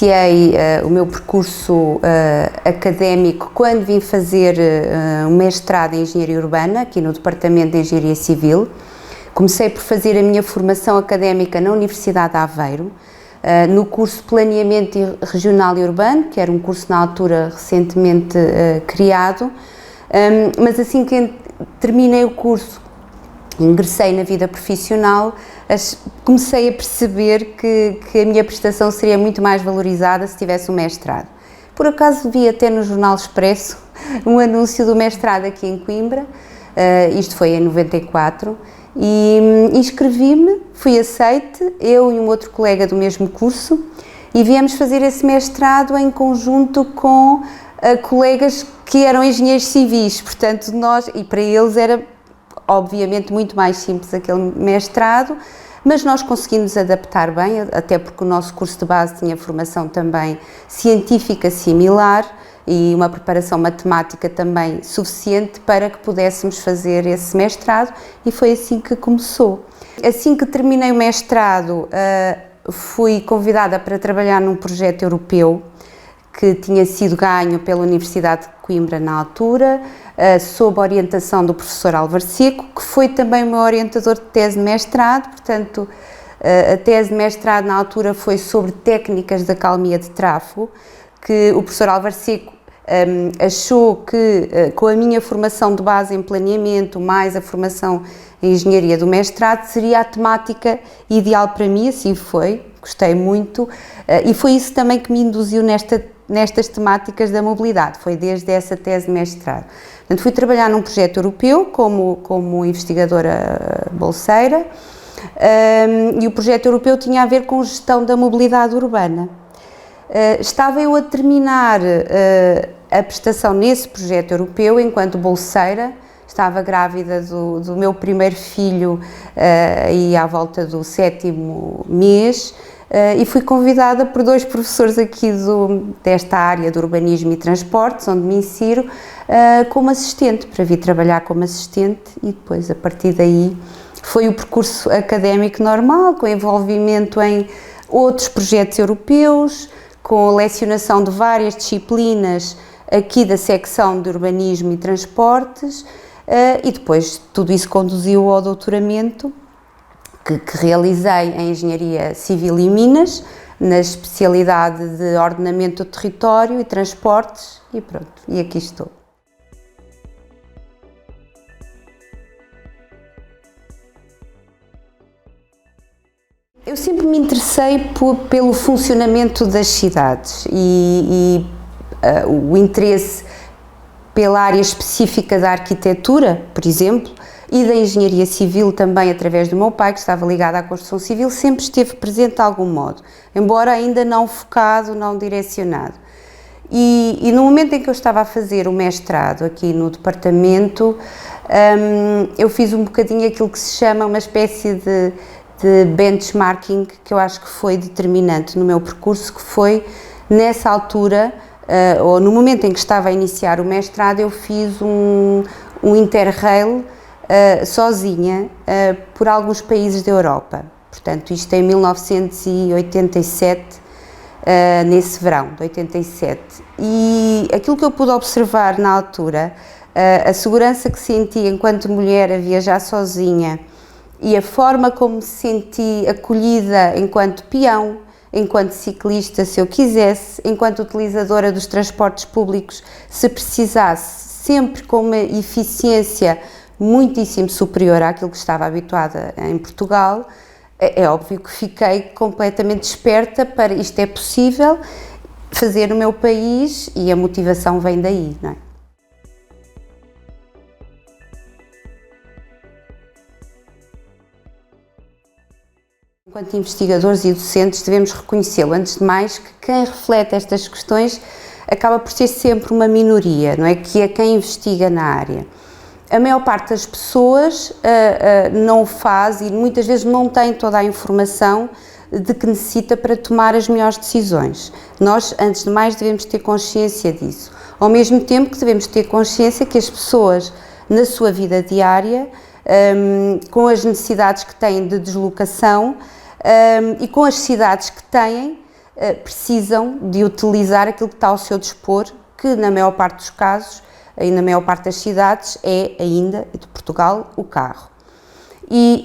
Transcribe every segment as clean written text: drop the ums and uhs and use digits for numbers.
iniciei o meu percurso académico quando vim fazer um mestrado em Engenharia Urbana, aqui no Departamento de Engenharia Civil. Comecei por fazer a minha formação académica na Universidade de Aveiro, no curso Planeamento Regional e Urbano, que era um curso na altura recentemente criado, mas assim que terminei o curso, ingressei na vida profissional, comecei a perceber que a minha prestação seria muito mais valorizada se tivesse um mestrado. Por acaso vi até no Jornal Expresso um anúncio do mestrado aqui em Coimbra, isto foi em 94, e inscrevi-me, fui aceite, eu e um outro colega do mesmo curso, e viemos fazer esse mestrado em conjunto com colegas que eram engenheiros civis, portanto nós, e para eles era obviamente muito mais simples aquele mestrado, mas nós conseguimos adaptar bem, até porque o nosso curso de base tinha formação também científica similar e uma preparação matemática também suficiente para que pudéssemos fazer esse mestrado, e foi assim que começou. Assim que terminei o mestrado, fui convidada para trabalhar num projeto europeu que tinha sido ganho pela Universidade de Coimbra na altura, sob a orientação do professor Álvaro Seco, que foi também o meu orientador de tese de mestrado. Portanto, a tese de mestrado na altura foi sobre técnicas de acalmia de tráfego, que o professor Álvaro Seco achou que, com a minha formação de base em planeamento, mais a formação em engenharia do mestrado, seria a temática ideal para mim. Assim foi, gostei muito, e foi isso também que me induziu nestas temáticas da mobilidade, foi desde essa tese de mestrado. Portanto, fui trabalhar num projeto europeu como investigadora bolseira, e o projeto europeu tinha a ver com gestão da mobilidade urbana. Estava eu a terminar a prestação nesse projeto europeu enquanto bolseira, estava grávida do meu primeiro filho, aí à volta do 7º mês, e fui convidada por dois professores aqui desta área de urbanismo e transportes, onde me insiro, como assistente, para vir trabalhar como assistente, e depois, a partir daí, foi o percurso académico normal, com envolvimento em outros projetos europeus, com a lecionação de várias disciplinas aqui da secção de urbanismo e transportes, e depois tudo isso conduziu ao doutoramento, que realizei em Engenharia Civil e Minas, na especialidade de ordenamento do território e transportes, e pronto, e aqui estou. Eu sempre me interessei pelo funcionamento das cidades e o interesse pela área específica da arquitetura, por exemplo, e da engenharia civil também, através do meu pai, que estava ligado à construção civil, sempre esteve presente de algum modo, embora ainda não focado, não direcionado. E no momento em que eu estava a fazer o mestrado aqui no departamento, eu fiz um bocadinho aquilo que se chama uma espécie de benchmarking, que eu acho que foi determinante no meu percurso, que foi, nessa altura, ou no momento em que estava a iniciar o mestrado, eu fiz um interrail sozinha por alguns países da Europa. Portanto, isto em 1987, nesse verão de 87. E aquilo que eu pude observar na altura, a segurança que senti enquanto mulher a viajar sozinha e a forma como me senti acolhida enquanto peão, enquanto ciclista, se eu quisesse, enquanto utilizadora dos transportes públicos, se precisasse, sempre com uma eficiência muitíssimo superior àquilo que estava habituada em Portugal, é óbvio que fiquei completamente desperta para isto é possível fazer no meu país, e a motivação vem daí, não é? Enquanto investigadores e docentes devemos reconhecê-lo, antes de mais, que quem reflete estas questões acaba por ser sempre uma minoria, não é? Que é quem investiga na área. A maior parte das pessoas não o faz e muitas vezes não tem toda a informação de que necessita para tomar as melhores decisões. Nós, antes de mais, devemos ter consciência disso. Ao mesmo tempo que devemos ter consciência que as pessoas, na sua vida diária, com as necessidades que têm de deslocação e com as cidades que têm, precisam de utilizar aquilo que está ao seu dispor, que na maior parte dos casos e na maior parte das cidades é ainda, de Portugal, o carro.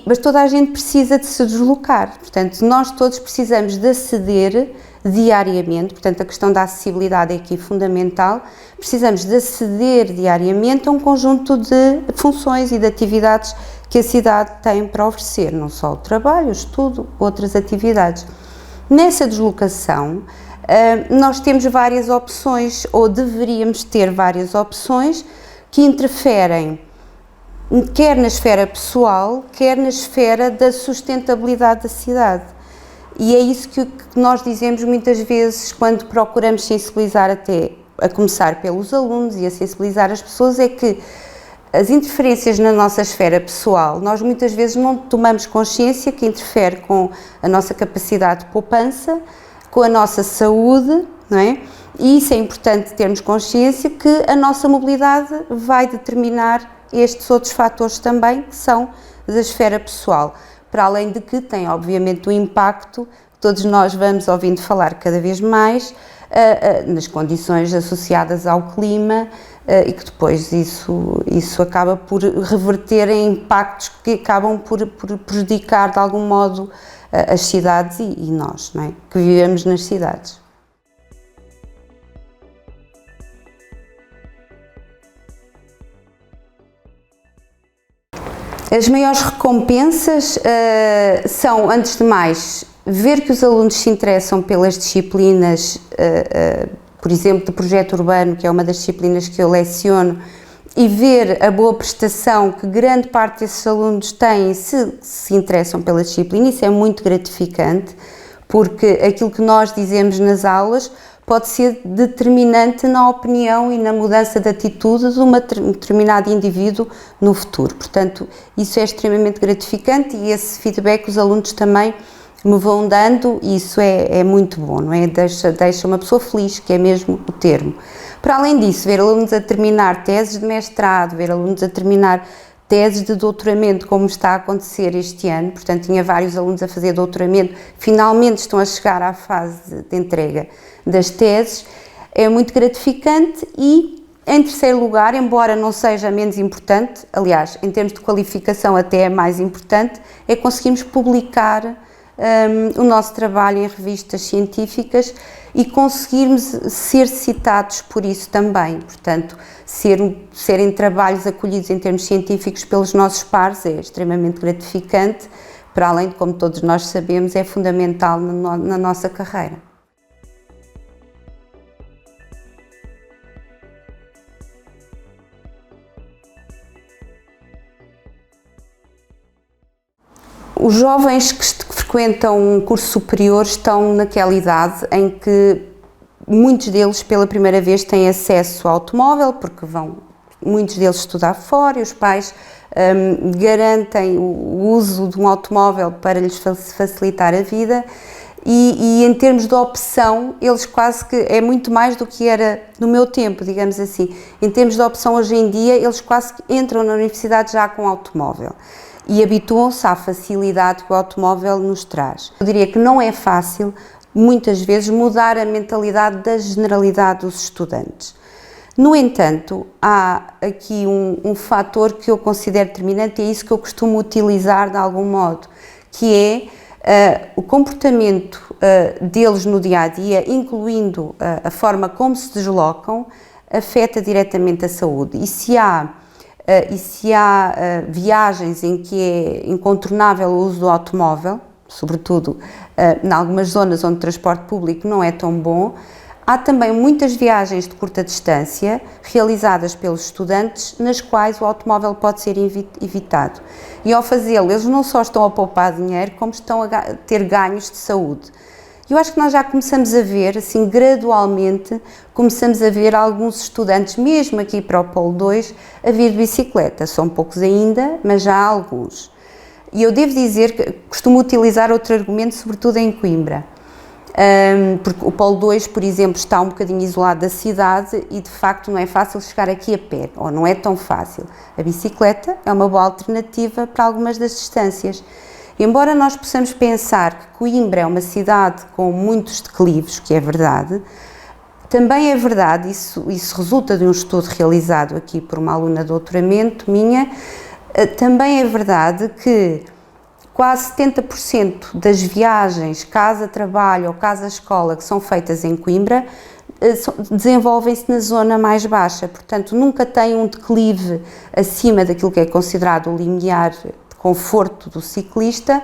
Mas toda a gente precisa de se deslocar, portanto, nós todos precisamos de aceder diariamente, portanto, a questão da acessibilidade é aqui fundamental, precisamos de aceder diariamente a um conjunto de funções e de atividades que a cidade tem para oferecer, não só o trabalho, o estudo, outras atividades. Nessa deslocação, nós temos várias opções, ou deveríamos ter várias opções, que interferem quer na esfera pessoal, quer na esfera da sustentabilidade da cidade. E é isso que nós dizemos muitas vezes quando procuramos sensibilizar, até a começar pelos alunos e a sensibilizar as pessoas, é que as interferências na nossa esfera pessoal, nós muitas vezes não tomamos consciência que interfere com a nossa capacidade de poupança, com a nossa saúde, não é? E isso é importante termos consciência que a nossa mobilidade vai determinar estes outros fatores também, que são da esfera pessoal, para além de que tem obviamente um impacto, todos nós vamos ouvindo falar cada vez mais, nas condições associadas ao clima, e que depois isso acaba por reverter em impactos que acabam por prejudicar de algum modo as cidades e nós, não é? Que vivemos nas cidades. As maiores recompensas são, antes de mais, ver que os alunos se interessam pelas disciplinas, por exemplo, do projeto urbano, que é uma das disciplinas que eu leciono, e ver a boa prestação que grande parte desses alunos têm se interessam pela disciplina. Isso é muito gratificante, porque aquilo que nós dizemos nas aulas pode ser determinante na opinião e na mudança de atitude de um determinado indivíduo no futuro. Portanto, isso é extremamente gratificante e esse feedback os alunos também me vão dando e isso é muito bom, não é? Deixa uma pessoa feliz, que é mesmo o termo. Para além disso, ver alunos a terminar teses de mestrado, ver alunos a terminar teses de doutoramento, como está a acontecer este ano, portanto, tinha vários alunos a fazer doutoramento, finalmente estão a chegar à fase de entrega das teses, é muito gratificante e, em terceiro lugar, embora não seja menos importante, aliás, em termos de qualificação até é mais importante, é conseguirmos publicar o nosso trabalho em revistas científicas e conseguirmos ser citados por isso também, portanto, serem trabalhos acolhidos em termos científicos pelos nossos pares é extremamente gratificante, para além de, como todos nós sabemos, é fundamental na nossa carreira. Os jovens que frequentam um curso superior estão naquela idade em que muitos deles pela primeira vez têm acesso ao automóvel, porque vão muitos deles estudar fora e os pais garantem o uso de um automóvel para lhes facilitar a vida e em termos de opção, eles quase que é muito mais do que era no meu tempo, digamos assim. Em termos de opção hoje em dia, eles quase que entram na universidade já com automóvel e habituam-se à facilidade que o automóvel nos traz. Eu diria que não é fácil, muitas vezes, mudar a mentalidade da generalidade dos estudantes. No entanto, há aqui um fator que eu considero determinante e é isso que eu costumo utilizar de algum modo, que é o comportamento deles no dia-a-dia, incluindo a forma como se deslocam, afeta diretamente a saúde. E se há viagens em que é incontornável o uso do automóvel, sobretudo em algumas zonas onde o transporte público não é tão bom, há também muitas viagens de curta distância realizadas pelos estudantes nas quais o automóvel pode ser evitado. E ao fazê-lo, eles não só estão a poupar dinheiro, como estão a ter ganhos de saúde. Eu acho que nós já começamos a ver, assim, gradualmente, começamos a ver alguns estudantes, mesmo aqui para o Polo 2, a vir de bicicleta. São poucos ainda, mas já há alguns. E eu devo dizer que costumo utilizar outro argumento, sobretudo em Coimbra. Porque o Polo 2, por exemplo, está um bocadinho isolado da cidade e, de facto, não é fácil chegar aqui a pé, ou não é tão fácil. A bicicleta é uma boa alternativa para algumas das distâncias. Embora nós possamos pensar que Coimbra é uma cidade com muitos declives, que é verdade, também é verdade, isso resulta de um estudo realizado aqui por uma aluna de doutoramento minha, também é verdade que quase 70% das viagens casa-trabalho ou casa-escola que são feitas em Coimbra desenvolvem-se na zona mais baixa, portanto nunca tem um declive acima daquilo que é considerado o limiar de conforto do ciclista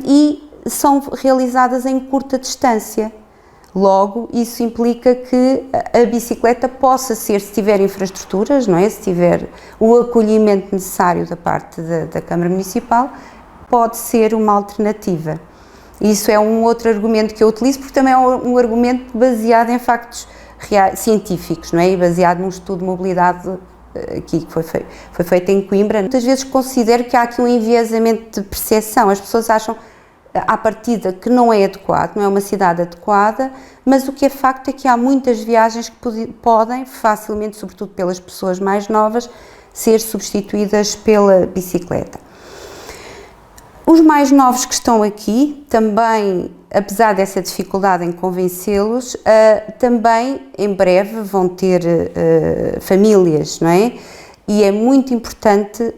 e são realizadas em curta distância. Logo, isso implica que a bicicleta possa ser, se tiver infraestruturas, não é? Se tiver o acolhimento necessário da parte da Câmara Municipal, pode ser uma alternativa. Isso é um outro argumento que eu utilizo, porque também é um argumento baseado em factos científicos, não é? E baseado num estudo de mobilidade aqui que foi feito em Coimbra. Muitas vezes considero que há aqui um enviesamento de percepção. As pessoas acham à partida que não é adequado, não é uma cidade adequada, mas o que é facto é que há muitas viagens que podem facilmente, sobretudo pelas pessoas mais novas, ser substituídas pela bicicleta. Os mais novos que estão aqui, também, apesar dessa dificuldade em convencê-los, também em breve vão ter famílias, não é? E é muito importante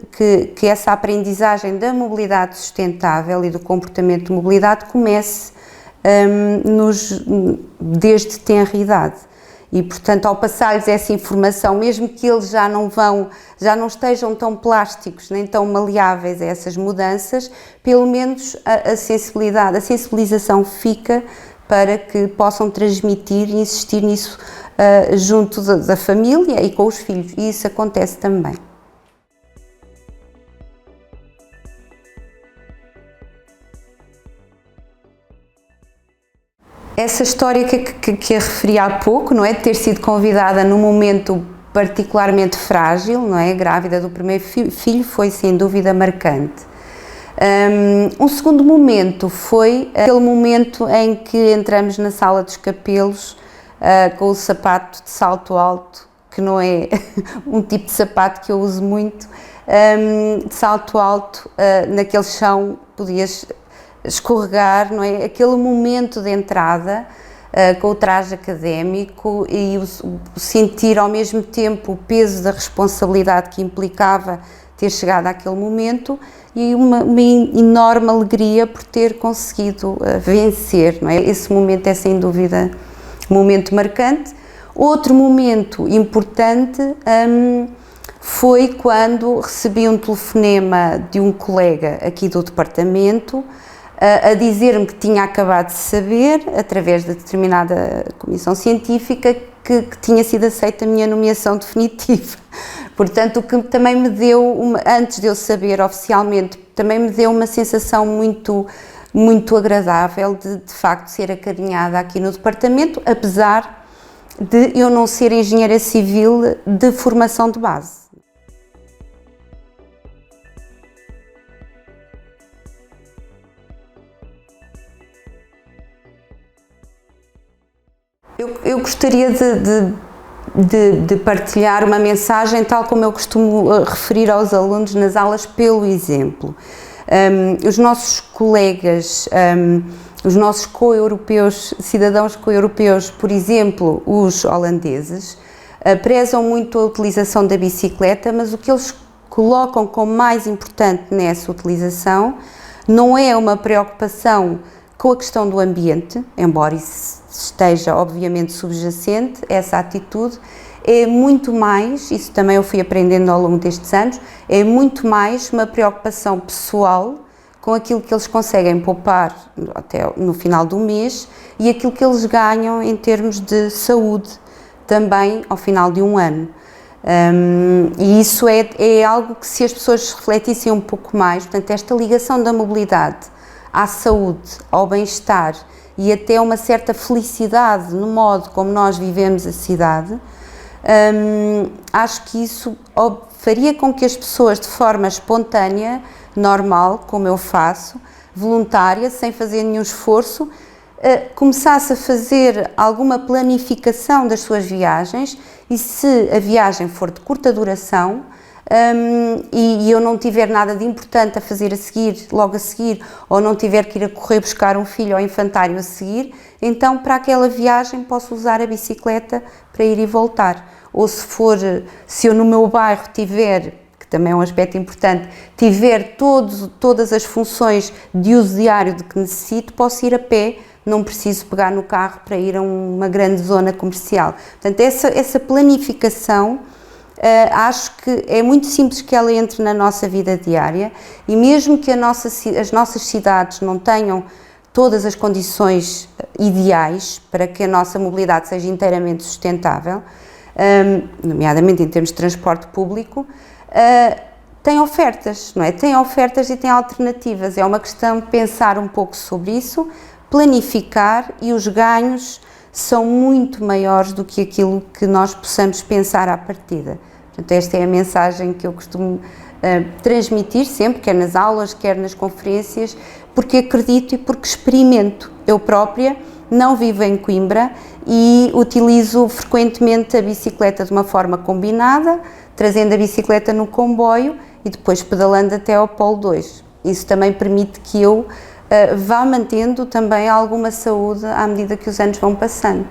que essa aprendizagem da mobilidade sustentável e do comportamento de mobilidade comece desde tenra idade. E, portanto, ao passar-lhes essa informação, mesmo que eles já não estejam tão plásticos nem tão maleáveis a essas mudanças, pelo menos a sensibilização fica para que possam transmitir e insistir nisso junto da família e com os filhos, e isso acontece também. Essa história que a referi há pouco, não é, de ter sido convidada num momento particularmente frágil, não é, grávida do primeiro filho, foi sem dúvida marcante. Um segundo momento foi aquele momento em que entramos na sala dos capelos com o sapato de salto alto, que não é um tipo de sapato que eu uso muito, de salto alto, naquele chão podias escorregar, não é? Aquele momento de entrada com o traje académico e o sentir ao mesmo tempo o peso da responsabilidade que implicava ter chegado àquele momento e uma enorme alegria por ter conseguido vencer, não é? Esse momento é sem dúvida um momento marcante. Outro momento importante foi quando recebi um telefonema de um colega aqui do departamento a dizer-me que tinha acabado de saber, através de determinada comissão científica, que tinha sido aceita a minha nomeação definitiva. Portanto, o que também me deu, antes de eu saber oficialmente, também me deu uma sensação muito agradável de facto ser acarinhada aqui no departamento, apesar de eu não ser engenheira civil de formação de base. Eu gostaria de partilhar uma mensagem, tal como eu costumo referir aos alunos nas aulas, pelo exemplo. Os nossos colegas, os nossos co-europeus, cidadãos co-europeus, por exemplo, os holandeses, prezam muito a utilização da bicicleta, mas o que eles colocam como mais importante nessa utilização não é uma preocupação com a questão do ambiente, embora isso esteja obviamente subjacente, essa atitude, é muito mais, isso também eu fui aprendendo ao longo destes anos, é muito mais uma preocupação pessoal com aquilo que eles conseguem poupar até no final do mês e aquilo que eles ganham em termos de saúde também ao final de um ano. E isso é algo que, se as pessoas refletissem um pouco mais, portanto, esta ligação da mobilidade à saúde, ao bem-estar e até uma certa felicidade no modo como nós vivemos a cidade, acho que isso faria com que as pessoas, de forma espontânea, normal, como eu faço, voluntária, sem fazer nenhum esforço, começasse a fazer alguma planificação das suas viagens e, se a viagem for de curta duração, e eu não tiver nada de importante a fazer a seguir, logo a seguir, ou não tiver que ir a correr buscar um filho ao infantário a seguir, então para aquela viagem posso usar a bicicleta para ir e voltar. Ou se eu no meu bairro tiver, que também é um aspecto importante, tiver todas as funções de uso diário de que necessito, posso ir a pé, não preciso pegar no carro para ir a uma grande zona comercial. Portanto, essa planificação, acho que é muito simples que ela entre na nossa vida diária, e mesmo que as nossas cidades não tenham todas as condições ideais para que a nossa mobilidade seja inteiramente sustentável, nomeadamente em termos de transporte público, tem ofertas, não é? Tem ofertas e tem alternativas. É uma questão de pensar um pouco sobre isso, planificar, e os ganhos são muito maiores do que aquilo que nós possamos pensar à partida. Portanto, esta é a mensagem que eu costumo transmitir sempre, quer nas aulas, quer nas conferências, porque acredito e porque experimento. Eu própria não vivo em Coimbra e utilizo frequentemente a bicicleta de uma forma combinada, trazendo a bicicleta no comboio e depois pedalando até ao Polo 2. Isso também permite que eu vá mantendo também alguma saúde à medida que os anos vão passando.